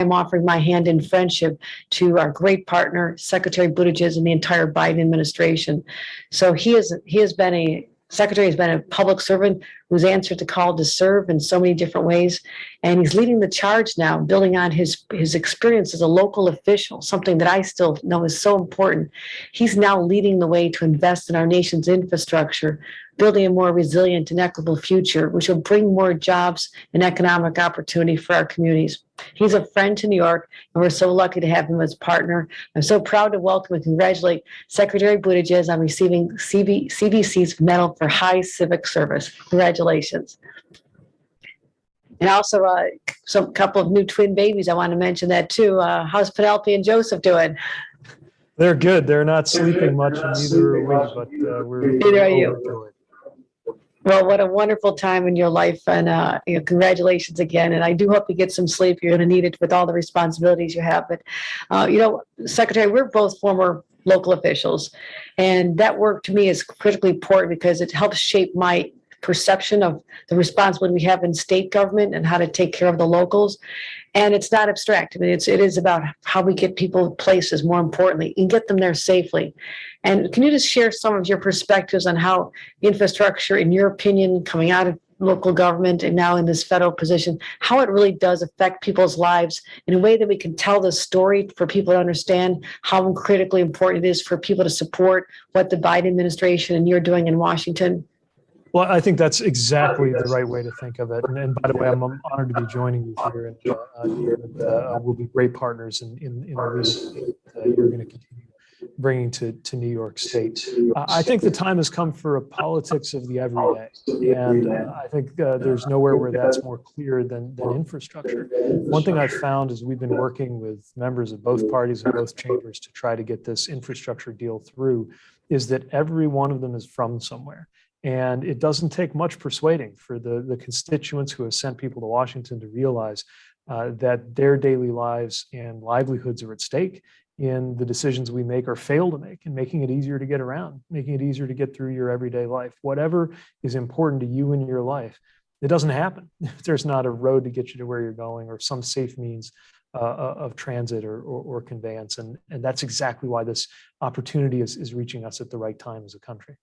I'm offering my hand in friendship to our great partner, Secretary Buttigieg, and the entire Biden administration. So Secretary has been a public servant who's answered the call to serve in so many different ways. And he's leading the charge now, building on his experience as a local official, something that I still know is so important. He's now leading the way to invest in our nation's infrastructure, building a more resilient and equitable future, which will bring more jobs and economic opportunity for our communities. He's a friend to New York, and we're so lucky to have him as partner. I'm so proud to welcome and congratulate Secretary Buttigieg on receiving CBC's Medal for High Civic Service. Congratulations. And also, some couple of new twin babies. I want to mention that too. How's Penelope and Joseph doing? They're good. They're not sleeping much, and neither are we, but we're Neither are you. overjoyed. Well, what a wonderful time in your life, and congratulations again. And I do hope you get some sleep. You're going to need it with all the responsibilities you have. But, Secretary, we're both former local officials, and that work to me is critically important because it helps shape my perception of the responsibility we have in state government and how to take care of the locals. And it's not abstract. I mean, it is about how we get people places, more importantly, and get them there safely. And can you just share some of your perspectives on how infrastructure, in your opinion, coming out of local government and now in this federal position, how it really does affect people's lives in a way that we can tell the story for people to understand how critically important it is for people to support what the Biden administration and you're doing in Washington? Well, I think that's exactly the right way to think of it. And by the way, I'm honored to be joining you here, and we'll be great partners in the leadership that you're going to continue bringing to New York State. I think the time has come for a politics of the everyday, and I think there's nowhere where that's more clear than infrastructure. One thing I've found is we've been working with members of both parties and both chambers to try to get this infrastructure deal through, is that every one of them is from somewhere. And it doesn't take much persuading for the constituents who have sent people to Washington to realize that their daily lives and livelihoods are at stake in the decisions we make or fail to make, and making it easier to get around, making it easier to get through your everyday life. Whatever is important to you in your life, it doesn't happen if there's not a road to get you to where you're going or some safe means of transit or conveyance. And that's exactly why this opportunity is reaching us at the right time as a country.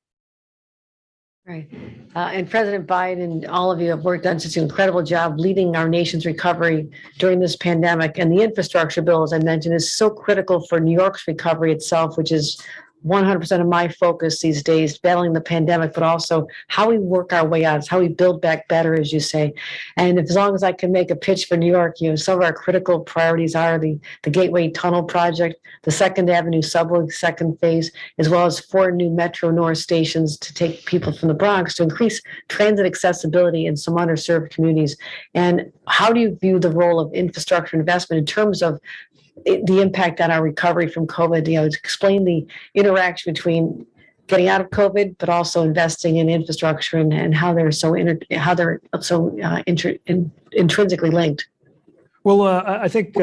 Right. And President Biden and all of you have done such an incredible job leading our nation's recovery during this pandemic. And the infrastructure bill, as I mentioned, is so critical for New York's recovery itself, which is 100% of my focus these days, battling the pandemic, but also how we work our way out, how we build back better, as you say. And as long as I can make a pitch for New York, some of our critical priorities are the Gateway Tunnel project, the 2nd Avenue subway, second phase, as well as 4 new Metro North stations to take people from the Bronx to increase transit accessibility in some underserved communities. And how do you view the role of infrastructure investment in terms of the impact on our recovery from COVID? To explain the interaction between getting out of COVID, but also investing in infrastructure and how they're intrinsically linked. Well, I think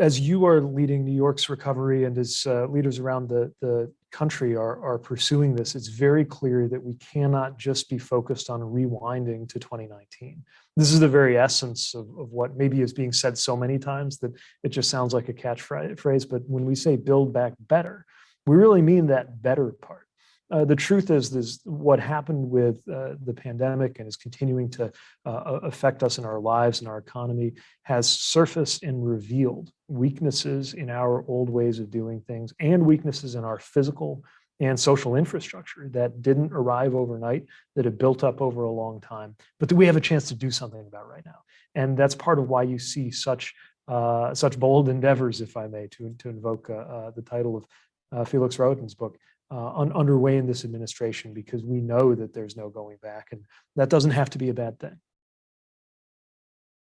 as you are leading New York's recovery and as leaders around the country are pursuing this, it's very clear that we cannot just be focused on rewinding to 2019. This is the very essence of what maybe is being said so many times that it just sounds like a catchphrase. But when we say build back better, we really mean that better part. The truth is what happened with the pandemic and is continuing to affect us in our lives and our economy has surfaced and revealed weaknesses in our old ways of doing things and weaknesses in our physical and social infrastructure that didn't arrive overnight, that have built up over a long time, but that we have a chance to do something about right now. And that's part of why you see such bold endeavors, if I may, to invoke the title of Felix Roten's book, underway in this administration, because we know that there's no going back, and that doesn't have to be a bad thing.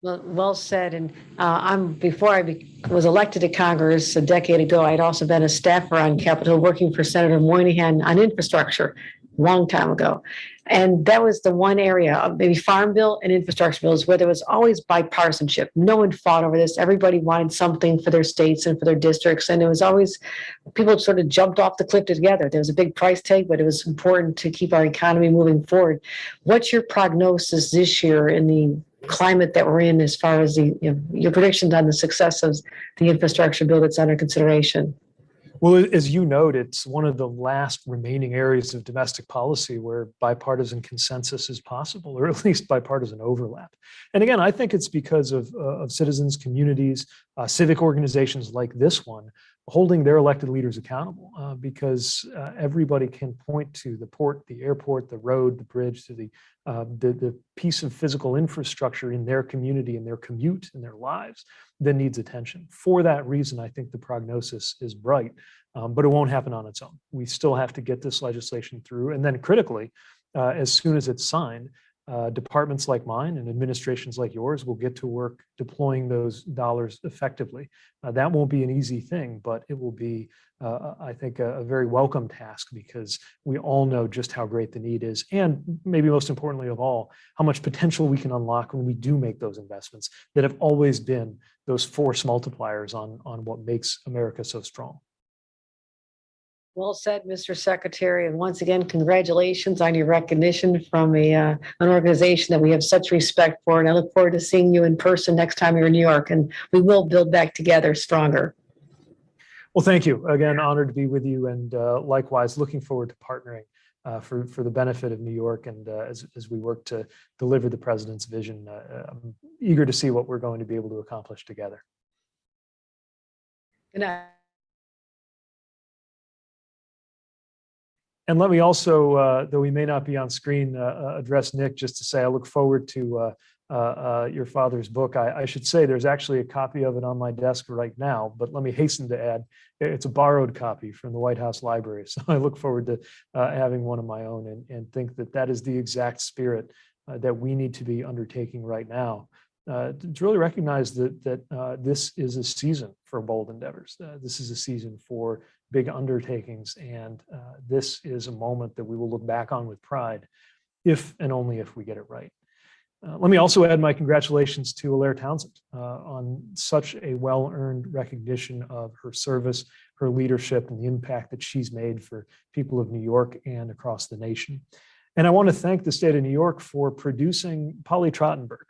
Well said. And before I was elected to Congress a decade ago, I'd also been a staffer on Capitol working for Senator Moynihan on infrastructure a long time ago. And that was the one area of maybe farm bill and infrastructure bills where there was always bipartisanship. No one fought over this. Everybody wanted something for their states and for their districts. And it was always, people sort of jumped off the cliff together. There was a big price tag, but it was important to keep our economy moving forward. What's your prognosis this year in the climate that we're in as far as your predictions on the success of the infrastructure bill that's under consideration? Well, as you note, it's one of the last remaining areas of domestic policy where bipartisan consensus is possible, or at least bipartisan overlap. And again, I think it's because of citizens, communities, civic organizations like this one holding their elected leaders accountable, because everybody can point to the port, the airport, the road, the bridge, to the piece of physical infrastructure in their community, in their commute, in their lives that needs attention. For that reason, I think the prognosis is bright, but it won't happen on its own. We still have to get this legislation through. And then critically, as soon as it's signed, departments like mine and administrations like yours will get to work deploying those dollars effectively. That won't be an easy thing, but it will be, I think, a very welcome task, because we all know just how great the need is. And maybe most importantly of all, how much potential we can unlock when we do make those investments that have always been those force multipliers on what makes America so strong. Well said, Mr. Secretary. And once again, congratulations on your recognition from an organization that we have such respect for. And I look forward to seeing you in person next time you're in New York, and we will build back together stronger. Well, thank you. Again, honored to be with you, and likewise, looking forward to partnering for the benefit of New York, and as we work to deliver the president's vision. I'm eager to see what we're going to be able to accomplish together. And let me also, though we may not be on screen, address Nick just to say I look forward to your father's book. I should say there's actually a copy of it on my desk right now, but let me hasten to add, it's a borrowed copy from the White House Library. So I look forward to having one of my own, and think that that is the exact spirit that we need to be undertaking right now. To really recognize that this is a season for bold endeavors. This is a season for big undertakings, and this is a moment that we will look back on with pride, if and only if we get it right. Let me also add my congratulations to Alaire Townsend on such a well-earned recognition of her service, her leadership, and the impact that she's made for people of New York and across the nation. And I want to thank the state of New York for producing Polly Trottenberg,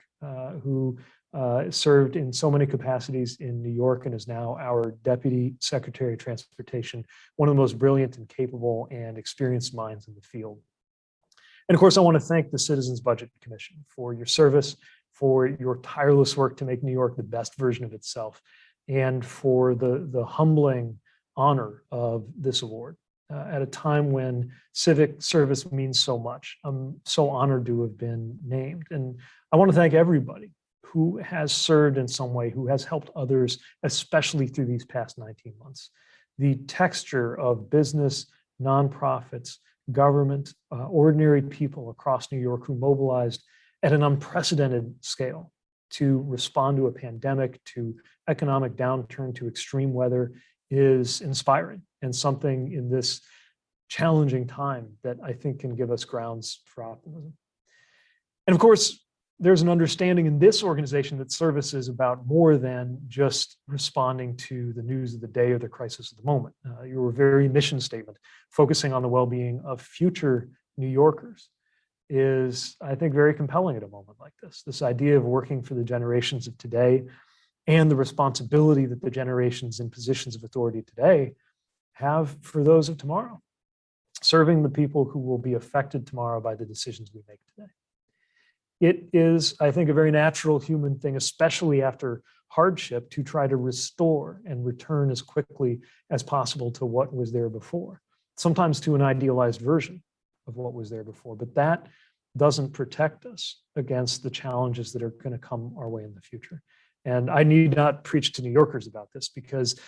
who served in so many capacities in New York and is now our Deputy Secretary of Transportation, one of the most brilliant and capable and experienced minds in the field. And of course, I want to thank the Citizens Budget Commission for your service, for your tireless work to make New York the best version of itself, and for the humbling honor of this award. At a time when civic service means so much. I'm so honored to have been named. And I want to thank everybody who has served in some way, who has helped others, especially through these past 19 months. The texture of business, nonprofits, government, ordinary people across New York who mobilized at an unprecedented scale to respond to a pandemic, to economic downturn, to extreme weather, is inspiring, and something in this challenging time that I think can give us grounds for optimism. And of course, there's an understanding in this organization that service is about more than just responding to the news of the day or the crisis of the moment. Your very mission statement, focusing on the well-being of future New Yorkers, is, I think, very compelling at a moment like this. This idea of working for the generations of today and the responsibility that the generations in positions of authority today have for those of tomorrow, serving the people who will be affected tomorrow by the decisions we make today. It is, I think, a very natural human thing, especially after hardship, to try to restore and return as quickly as possible to what was there before, sometimes to an idealized version of what was there before. But that doesn't protect us against the challenges that are going to come our way in the future. And I need not preach to New Yorkers about this, because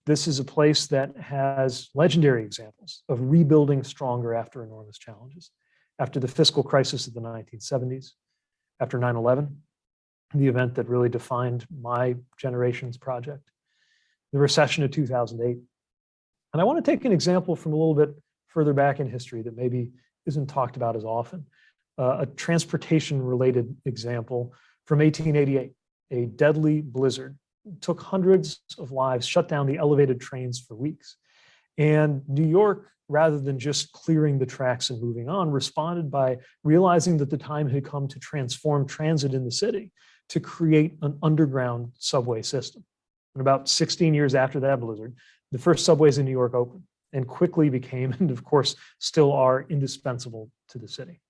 this is a place that has legendary examples of rebuilding stronger after enormous challenges. After the fiscal crisis of the 1970s, after 9/11, the event that really defined my generation's project, the recession of 2008. And I want to take an example from a little bit further back in history that maybe isn't talked about as often, a transportation-related example from 1888. A deadly blizzard took hundreds of lives, shut down the elevated trains for weeks. And New York, rather than just clearing the tracks and moving on, responded by realizing that the time had come to transform transit in the city to create an underground subway system. And about 16 years after that blizzard, the first subways in New York opened and quickly became, and of course still are, indispensable to the city.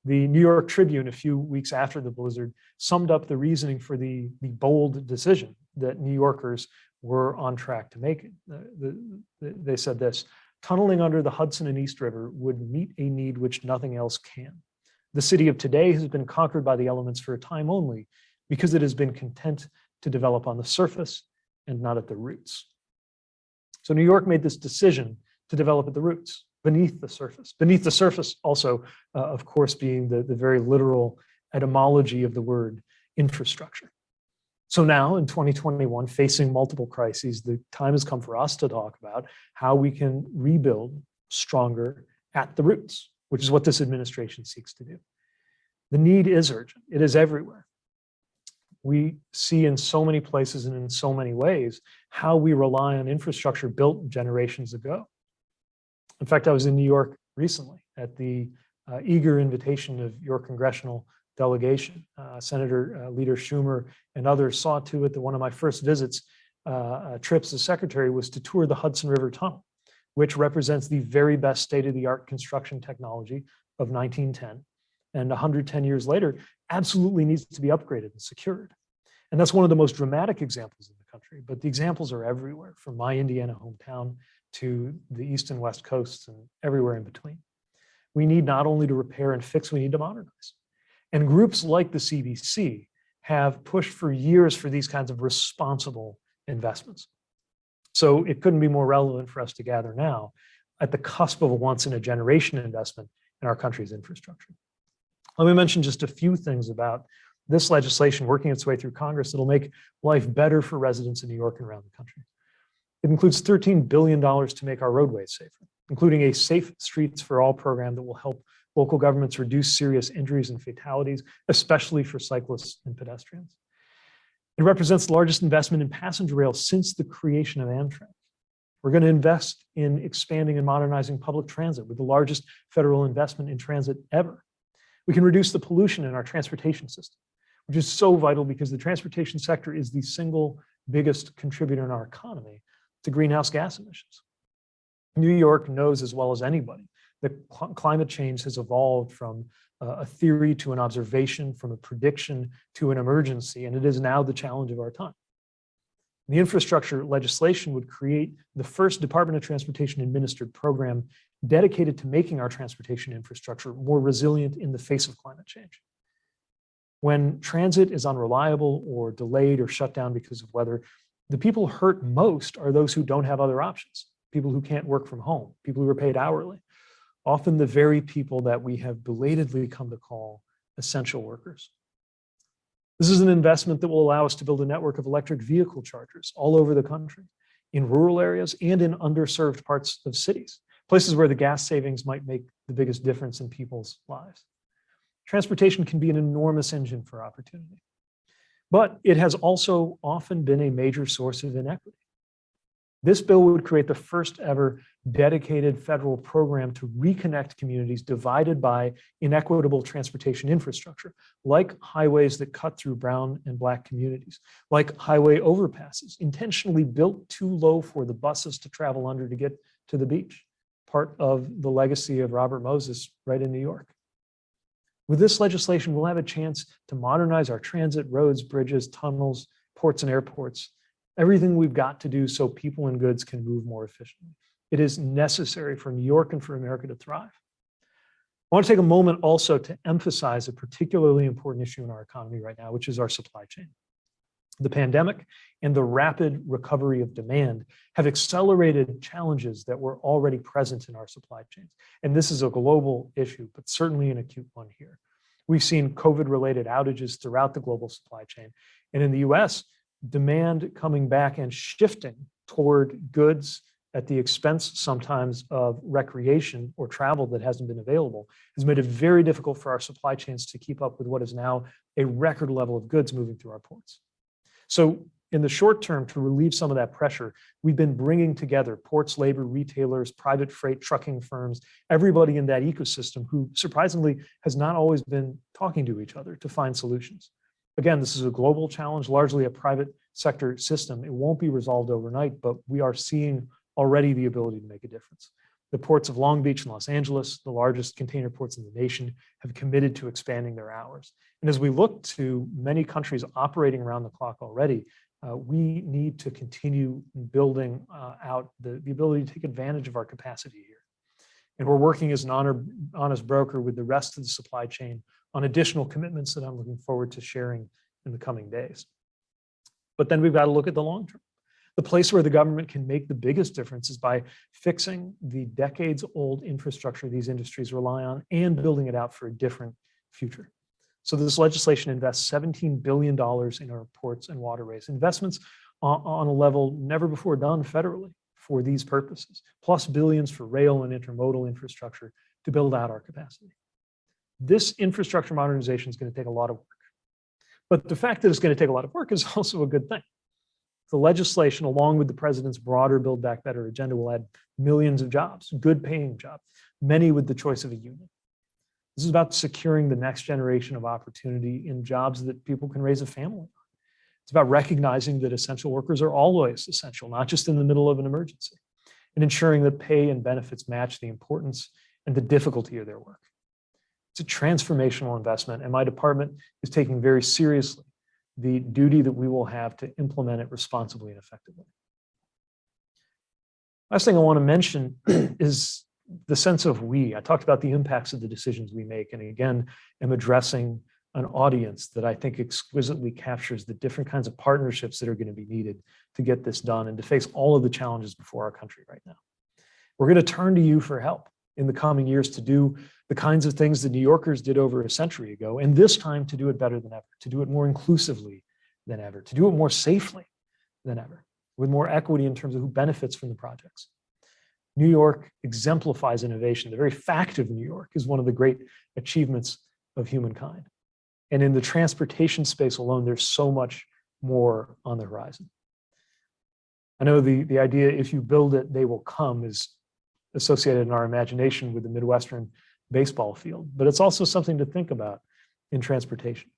The New York Tribune, a few weeks after the blizzard, summed up the reasoning for the bold decision that New Yorkers were on track to make. They said this: tunneling under the Hudson and East River would meet a need which nothing else can. The city of today has been conquered by the elements for a time only, because it has been content to develop on the surface and not at the roots. So New York made this decision to develop at the roots, beneath the surface. Beneath the surface also, of course, being the very literal etymology of the word infrastructure. So now in 2021, facing multiple crises, the time has come for us to talk about how we can rebuild stronger at the roots, which is what this administration seeks to do. The need is urgent. It is everywhere. We see in so many places and in so many ways how we rely on infrastructure built generations ago. In fact, I was in New York recently at the eager invitation of your congressional delegation. Senator Leader Schumer and others saw to it that one of my first trips as secretary was to tour the Hudson River Tunnel, which represents the very best state-of-the-art construction technology of 1910. And 110 years later, absolutely needs to be upgraded and secured. And that's one of the most dramatic examples in the country, but the examples are everywhere, from my Indiana hometown to the East and West coasts and everywhere in between. We need not only to repair and fix, we need to modernize. And groups like the CBC have pushed for years for these kinds of responsible investments. So it couldn't be more relevant for us to gather now at the cusp of a once-in-a-generation investment in our country's infrastructure. Let me mention just a few things about this legislation working its way through Congress that'll make life better for residents in New York and around the country. It includes $13 billion to make our roadways safer, including a Safe Streets for All program that will help local governments reduce serious injuries and fatalities, especially for cyclists and pedestrians. It represents the largest investment in passenger rail since the creation of Amtrak. We're going to invest in expanding and modernizing public transit with the largest federal investment in transit ever. We can reduce the pollution in our transportation system, which is so vital because the transportation sector is the single biggest contributor in our economy to greenhouse gas emissions. New York knows as well as anybody that climate change has evolved from a theory to an observation, from a prediction to an emergency, and it is now the challenge of our time. The infrastructure legislation would create the first Department of Transportation administered program dedicated to making our transportation infrastructure more resilient in the face of climate change. When transit is unreliable or delayed or shut down because of weather, the people hurt most are those who don't have other options, people who can't work from home, people who are paid hourly, often the very people that we have belatedly come to call essential workers. This is an investment that will allow us to build a network of electric vehicle chargers all over the country, in rural areas and in underserved parts of cities, places where the gas savings might make the biggest difference in people's lives. Transportation can be an enormous engine for opportunity, but it has also often been a major source of inequity. This bill would create the first ever dedicated federal program to reconnect communities divided by inequitable transportation infrastructure, like highways that cut through brown and Black communities, like highway overpasses intentionally built too low for the buses to travel under to get to the beach, part of the legacy of Robert Moses right in New York. With this legislation, we'll have a chance to modernize our transit, roads, bridges, tunnels, ports, and airports, everything we've got to do so people and goods can move more efficiently. It is necessary for New York and for America to thrive. I want to take a moment also to emphasize a particularly important issue in our economy right now, which is our supply chain. The pandemic and the rapid recovery of demand have accelerated challenges that were already present in our supply chains. And this is a global issue, but certainly an acute one here. We've seen COVID-related outages throughout the global supply chain. And in the US, demand coming back and shifting toward goods at the expense sometimes of recreation or travel that hasn't been available has made it very difficult for our supply chains to keep up with what is now a record level of goods moving through our ports. So In the short term, to relieve some of that pressure, we've been bringing together ports, labor, retailers, private freight, trucking firms, everybody in that ecosystem who surprisingly has not always been talking to each other to find solutions. Again, this is a global challenge, largely a private sector system. It won't be resolved overnight, but we are seeing already the ability to make a difference. The ports of Long Beach and Los Angeles, the largest container ports in the nation, have committed to expanding their hours. And as we look to many countries operating around the clock already, we need to continue building out the ability to take advantage of our capacity here. And we're working as an honest broker with the rest of the supply chain on additional commitments that I'm looking forward to sharing in the coming days. But then we've got to look at the long term. The place where the government can make the biggest difference is by fixing the decades-old infrastructure these industries rely on and building it out for a different future. So this legislation invests $17 billion in our ports and waterways, investments on a level never before done federally for these purposes, plus billions for rail and intermodal infrastructure to build out our capacity. This infrastructure modernization is going to take a lot of work. But the fact that it's going to take a lot of work is also a good thing. The legislation, along with the president's broader Build Back Better agenda, will add millions of jobs, good paying jobs, many with the choice of a union. This is about securing the next generation of opportunity in jobs that people can raise a family. It's about recognizing that essential workers are always essential, not just in the middle of an emergency, and ensuring that pay and benefits match the importance and the difficulty of their work. It's a transformational investment, and my department is taking very seriously the duty that we will have to implement it responsibly and effectively. Last thing I want to mention is the sense of we. I talked about the impacts of the decisions we make, and again, am addressing an audience that I think exquisitely captures the different kinds of partnerships that are going to be needed to get this done and to face all of the challenges before our country right now. We're going to turn to you for help in the coming years to do the kinds of things the New Yorkers did over a century ago, and this time to do it better than ever, to do it more inclusively than ever, to do it more safely than ever, with more equity in terms of who benefits from the projects. New York exemplifies innovation. The very fact of New York is one of the great achievements of humankind. And in the transportation space alone, there's so much more on the horizon. I know the idea, if you build it, they will come, is associated in our imagination with the Midwestern baseball field, but it's also something to think about in transportation.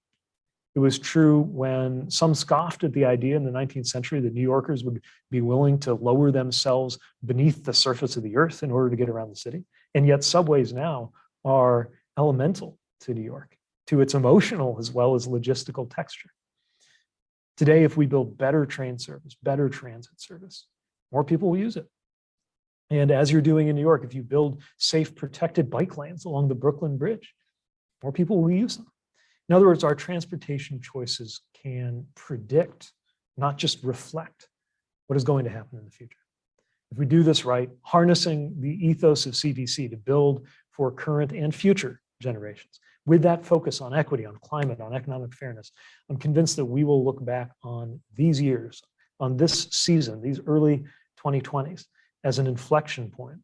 It was true when some scoffed at the idea in the 19th century that New Yorkers would be willing to lower themselves beneath the surface of the earth in order to get around the city. And yet subways now are elemental to New York, to its emotional as well as logistical texture. Today, if we build better train service, better transit service, more people will use it. And as you're doing in New York, if you build safe, protected bike lanes along the Brooklyn Bridge, more people will use them. In other words, our transportation choices can predict, not just reflect, what is going to happen in the future. If we do this right, harnessing the ethos of CBC to build for current and future generations, with that focus on equity, on climate, on economic fairness, I'm convinced that we will look back on these years, on this season, these early 2020s, as an inflection point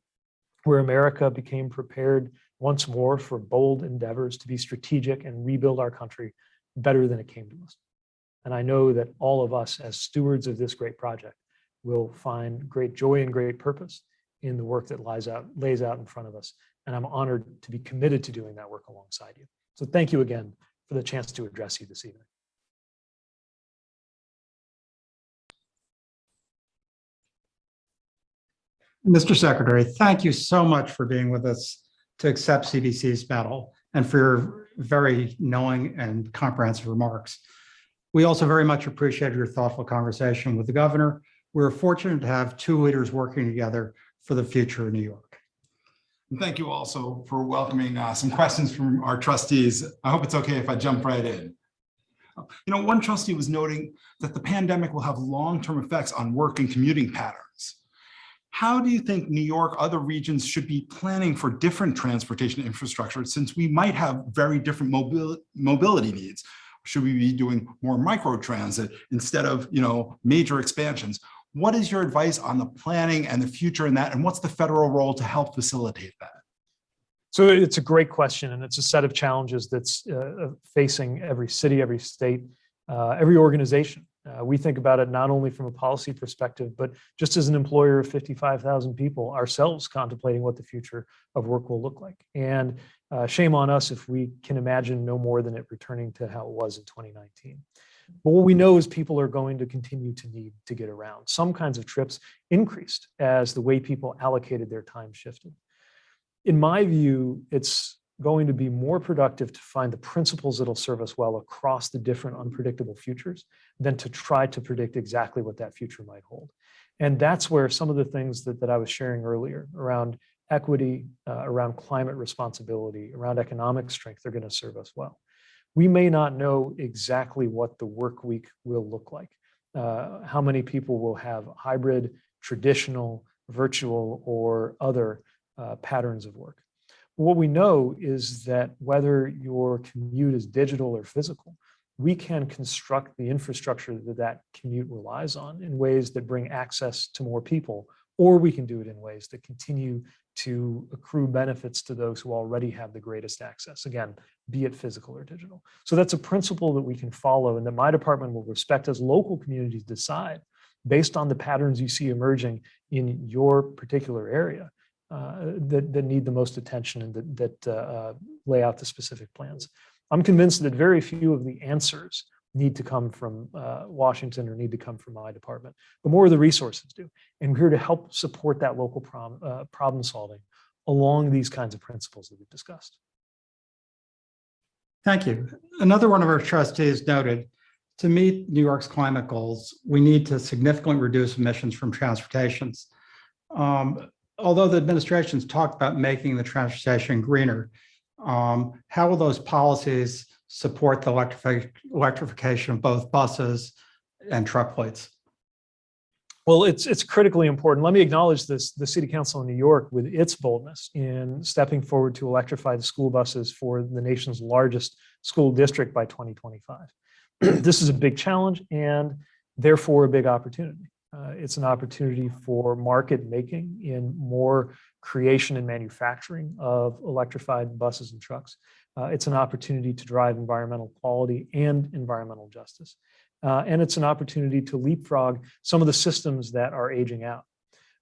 where America became prepared once more for bold endeavors to be strategic and rebuild our country better than it came to us. And I know that all of us as stewards of this great project will find great joy and great purpose in the work that lays out in front of us. And I'm honored to be committed to doing that work alongside you. So thank you again for the chance to address you this evening. Mr. Secretary, thank you so much for being with us to accept CBC's medal and for your very knowing and comprehensive remarks. We also very much appreciate your thoughtful conversation with the governor. We're fortunate to have two leaders working together for the future of New York. And thank you also for welcoming some questions from our trustees. I hope it's okay if I jump right in. You know, one trustee was noting that the pandemic will have long-term effects on work and commuting patterns. How do you think New York, other regions should be planning for different transportation infrastructure since we might have very different mobility needs? Should we be doing more microtransit instead of, major expansions? What is your advice on the planning and the future in that? And what's the federal role to help facilitate that? So it's a great question, and it's a set of challenges that's facing every city, every state, every organization We think about it not only from a policy perspective, but just as an employer of 55,000 people ourselves contemplating what the future of work will look like. And shame on us if we can imagine no more than it returning to how it was in 2019. But what we know is people are going to continue to need to get around. Some kinds of trips increased as the way people allocated their time shifted. In my view, it's going to be more productive to find the principles that'll serve us well across the different unpredictable futures than to try to predict exactly what that future might hold. And that's where some of the things that I was sharing earlier around equity, around climate responsibility, around economic strength are going to serve us well. We may not know exactly what the work week will look like, how many people will have hybrid, traditional, virtual, or other patterns of work. What we know is that whether your commute is digital or physical, we can construct the infrastructure that commute relies on in ways that bring access to more people, or we can do it in ways that continue to accrue benefits to those who already have the greatest access, again, be it physical or digital. So that's a principle that we can follow and that my department will respect as local communities decide based on the patterns you see emerging in your particular area. That need the most attention and that lay out the specific plans. I'm convinced that very few of the answers need to come from Washington or need to come from my department, but more of the resources do. And we're here to help support that local problem solving along these kinds of principles that we've discussed. Thank you. Another one of our trustees noted, to meet New York's climate goals, we need to significantly reduce emissions from transportations. Although the administration's talked about making the transportation greener, how will those policies support the electrification of both buses and truck fleets? Well, it's critically important. Let me acknowledge this, the City Council in New York with its boldness in stepping forward to electrify the school buses for the nation's largest school district by 2025. This is a big challenge and therefore a big opportunity. It's an opportunity for market making in more creation and manufacturing of electrified buses and trucks. It's an opportunity to drive environmental quality and environmental justice. And it's an opportunity to leapfrog some of the systems that are aging out.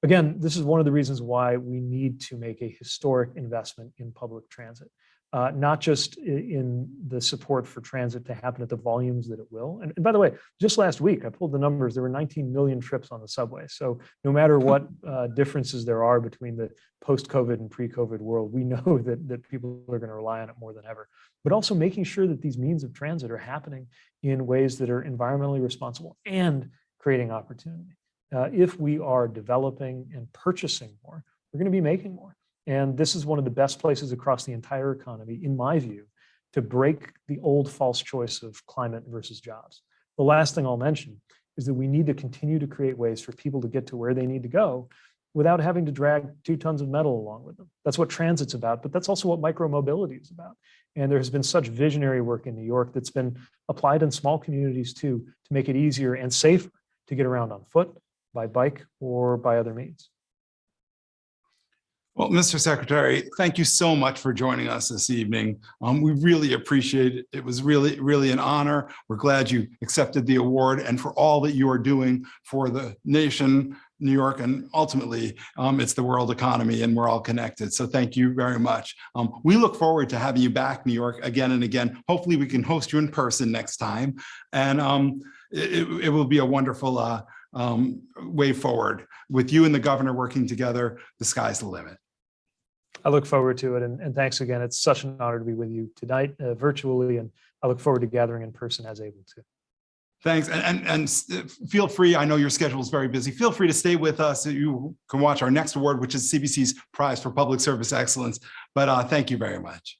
Again, this is one of the reasons why we need to make a historic investment in public transit. Not just in the support for transit to happen at the volumes that it will. And by the way, just last week, I pulled the numbers, there were 19 million trips on the subway. So no matter what differences there are between the post-COVID and pre-COVID world, we know that people are going to rely on it more than ever. But also making sure that these means of transit are happening in ways that are environmentally responsible and creating opportunity. If we are developing and purchasing more, we're going to be making more. And this is one of the best places across the entire economy, in my view, to break the old false choice of climate versus jobs. The last thing I'll mention is that we need to continue to create ways for people to get to where they need to go without having to drag 2 tons of metal along with them. That's what transit's about, but that's also what micromobility is about. And there has been such visionary work in New York that's been applied in small communities too, to make it easier and safer to get around on foot, by bike, or by other means. Well, Mr. Secretary, thank you so much for joining us this evening. We really appreciate it. It was really an honor. We're glad you accepted the award and for all that you are doing for the nation, New York, and ultimately it's the world economy and we're all connected. So thank you very much. We look forward to having you back, New York, again and again. Hopefully we can host you in person next time. And it will be a wonderful way forward. With you and the governor working together, the sky's the limit. I look forward to it. And thanks again. It's such an honor to be with you tonight virtually. And I look forward to gathering in person as able to. Thanks. And feel free, I know your schedule is very busy. Feel free to stay with us. You can watch our next award, which is CBC's Prize for Public Service Excellence. But thank you very much.